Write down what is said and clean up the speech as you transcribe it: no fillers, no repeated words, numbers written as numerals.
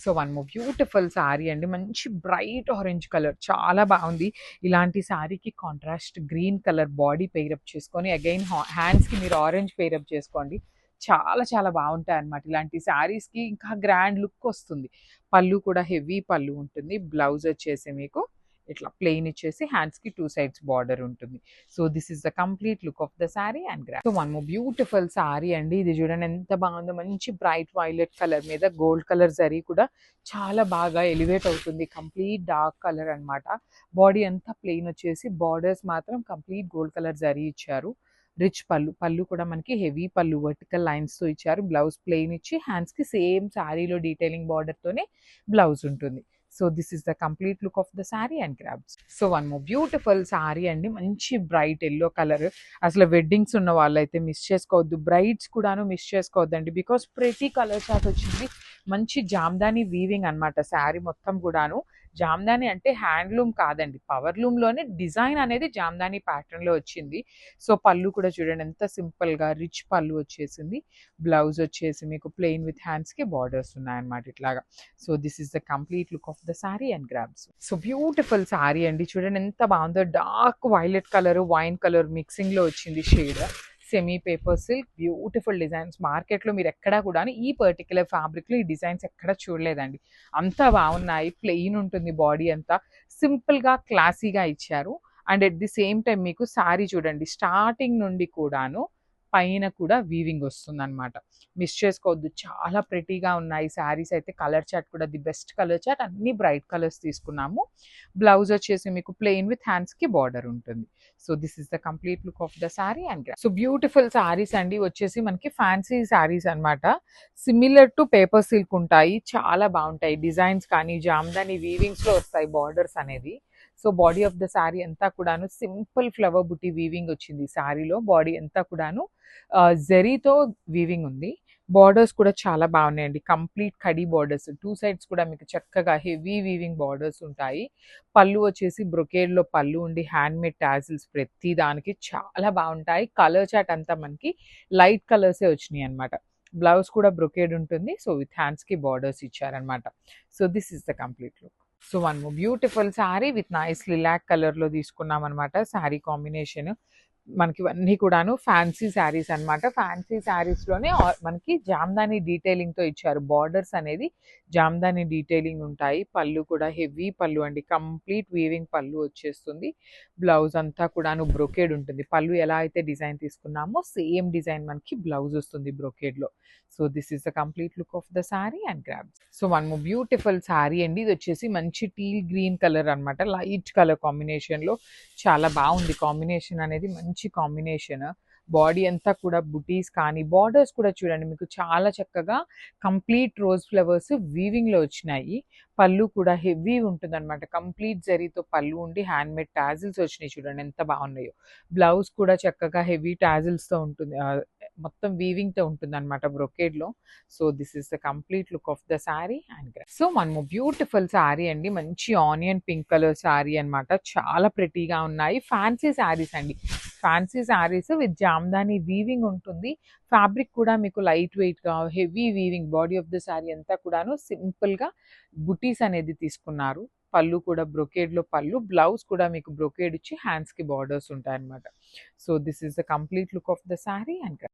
So one more beautiful sari అండి. మంచి bright orange colour చాలా బాగుంది. ఇలాంటి సారీకి contrast green colour body pair up చేసుకొని అగైన్ హ్యాండ్స్కి మీరు ఆరెంజ్ పెయిరప్ చేసుకోండి. చాలా చాలా బాగుంటాయి అన్నమాట. ఇలాంటి శారీస్కి ఇంకా గ్రాండ్ లుక్ వస్తుంది. పళ్ళు కూడా హెవీ పళ్ళు ఉంటుంది. బ్లౌజ్ వచ్చేసి మీకు ఇట్లా ప్లెయిన్ ఇచ్చేసి హ్యాండ్స్కి 2 సైడ్స్ బార్డర్ ఉంటుంది. So this is the complete look of the sari and grand. So one more beautiful sari అండి. ఇది చూడండి ఎంత బాగుందో. మంచి బ్రైట్ వైలెట్ కలర్ మీద గోల్డ్ కలర్ జరీ కూడా చాలా బాగా ఎలివేట్ అవుతుంది. కంప్లీట్ డార్క్ కలర్ అన్నమాట. బాడీ అంతా ప్లెయిన్ వచ్చేసి బార్డర్స్ మాత్రం కంప్లీట్ గోల్డ్ కలర్ జరీ ఇచ్చారు. రిచ్ పళ్ళు. పళ్ళు కూడా మనకి హెవీ పళ్ళు వర్టికల్ లైన్స్తో ఇచ్చారు. బ్లౌజ్ ప్లెయిన్ ఇచ్చి హ్యాండ్స్కి సేమ్ శారీలో డీటెయిలింగ్ బార్డర్తోనే బ్లౌజ్ ఉంటుంది. So this is the complete look of the sari and grabs. So one more beautiful sari అండి. మంచి బ్రైట్ ఎల్లో కలర్. అసలు వెడ్డింగ్స్ ఉన్న వాళ్ళైతే మిస్ చేసుకోవద్దు. బ్రైడ్స్ కూడాను మిస్ చేసుకోవద్దండి. బికాస్ ప్రతి కలర్ చాట్ వచ్చింది. మంచి జామ్దాని వీవింగ్ అనమాట శారీ మొత్తం కూడాను. జామ్దాని అంటే హ్యాండ్లూమ్ కాదండి, పవర్లూమ్లోనే డిజైన్ అనేది జామ్దాని ప్యాటర్న్లో వచ్చింది. సో పళ్ళు కూడా చూడండి ఎంత సింపుల్గా రిచ్ పళ్ళు వచ్చేసింది. బ్లౌజ్ వచ్చేసి మీకు ప్లెయిన్ విత్ హ్యాండ్స్కి బార్డర్స్ ఉన్నాయన్నమాట ఇట్లాగా. So this is the complete look of the sari and grabs. So beautiful sari అండి. చూడండి ఎంత బాగుందో. Dark violet colour wine colour మిక్సింగ్లో వచ్చింది shade. Semi paper silk beautiful designs. మార్కెట్లో మీరు ఎక్కడా కూడా ఈ పర్టికులర్ ఫ్యాబ్రిక్లో ఈ డిజైన్స్ ఎక్కడ చూడలేదండి. అంతా బాగున్నాయి. ప్లెయిన్ ఉంటుంది బాడీ అంతా. సింపుల్గా క్లాసీగా ఇచ్చారు. And at the same time మీకు శారీ చూడండి స్టార్టింగ్ నుండి కూడాను పైన కూడా వీవింగ్ వస్తుంది అనమాట. మిస్ చేసుకోవద్దు. చాలా ప్రెటీగా ఉన్నాయి శారీస్ అయితే. కలర్ చాట్ కూడా ది బెస్ట్ కలర్ చాట్. అన్ని బ్రైట్ కలర్స్ తీసుకున్నాము. బ్లౌజ్ వచ్చేసి మీకు ప్లెయిన్ విత్ హ్యాండ్స్కి బార్డర్ ఉంటుంది. So this is the complete look of the sari and so beautiful saris అండి. వచ్చేసి మనకి ఫ్యాన్సీ శారీస్ అనమాట. సిమిలర్ టు పేపర్ సిల్క్ ఉంటాయి. చాలా బాగుంటాయి డిజైన్స్ కానీ జామ్దాని వీవింగ్స్లో వస్తాయి బార్డర్స్ అనేది. So body of the sari అంతా కూడాను సింపుల్ ఫ్లవర్ బుట్టి వీవింగ్ వచ్చింది శారీలో. బాడీ అంతా కూడాను జరీతో వీవింగ్ ఉంది. బార్డర్స్ కూడా చాలా బాగున్నాయండి. కంప్లీట్ కడీ బార్డర్స్ 2 సైడ్స్ కూడా మీకు చక్కగా హెవీ వీవింగ్ బార్డర్స్ ఉంటాయి. పళ్ళు వచ్చేసి బ్రొకేడ్లో పళ్ళు ఉండి హ్యాండ్ మేడ్ టాజిల్స్ ప్రతి దానికి చాలా బాగుంటాయి. కలర్ చాట్ అంతా మనకి లైట్ కలర్సే వచ్చినాయి అనమాట. బ్లౌజ్ కూడా బ్రొకేడ్ ఉంటుంది. సో విత్ హ్యాండ్స్కి బార్డర్స్ ఇచ్చారనమాట. So this is the complete look. So one more beautiful sari with nice lilac కలర్లో తీసుకున్నాం అనమాట. శారీ కాంబినేషన్ మనకి ఇవన్నీ కూడాను ఫ్యాన్సీ శారీస్ అనమాట. ఫ్యాన్సీ శారీస్లోనే మనకి జామ్దాని డీటెయిలింగ్తో ఇచ్చారు. బార్డర్స్ అనేది జామ్దాని డీటెయిలింగ్ ఉంటాయి. పళ్ళు కూడా హెవీ పళ్ళు అండి. కంప్లీట్ వీవింగ్ పళ్ళు వచ్చేస్తుంది. బ్లౌజ్ అంతా కూడాను బ్రొకేడ్ ఉంటుంది. పళ్ళు ఎలా అయితే డిజైన్ తీసుకున్నామో సేమ్ డిజైన్ మనకి బ్లౌజ్ వస్తుంది బ్రొకేడ్లో. So this is the complete look of the sari and grabs. So one more beautiful sari అండి. ఇది వచ్చేసి మంచి టీల్ గ్రీన్ కలర్ అనమాట. లైట్ కలర్ కాంబినేషన్లో చాలా బాగుంది. కాంబినేషన్ అనేది మంచి కాంబినేషన్. బాడీ అంతా కూడా బుటీస్ కానీ బార్డర్స్ కూడా చూడండి మీకు చాలా చక్కగా కంప్లీట్ రోజ్ ఫ్లవర్స్ వీవింగ్లో వచ్చినాయి. పళ్ళు కూడా హెవీ ఉంటుంది అనమాట. కంప్లీట్ జరీతో పళ్ళు ఉండి హ్యాండ్ మేడ్ టాజిల్స్ వచ్చినాయి. చూడండి ఎంత బాగున్నాయో. బ్లౌజ్ కూడా చక్కగా హెవీ టాజిల్స్తో ఉంటుంది. మొత్తం వీవింగ్తో ఉంటుంది అనమాట బ్రొకేడ్లో. So this is the complete look of the sari and so one more beautiful sari అండి. మంచి ఆనియన్ పింక్ కలర్ శారీ అనమాట. చాలా ప్రెటీగా ఉన్నాయి. ఫ్యాన్సీ శారీస్ అండి. Fancy saris with jamdani weaving ఉంటుంది. ఫ్యాబ్రిక్ కూడా మీకు లైట్ వెయిట్గా heavy weaving. Body of the sari అంతా కూడాను సింపుల్గా బుటీస్ అనేది తీసుకున్నారు. పళ్ళు కూడా బ్రొకేడ్లో పళ్ళు. బ్లౌజ్ కూడా మీకు బ్రొకేడ్ ఇచ్చి హ్యాండ్స్కి బార్డర్స్ ఉంటాయన్నమాట. So this is the complete look of the sari and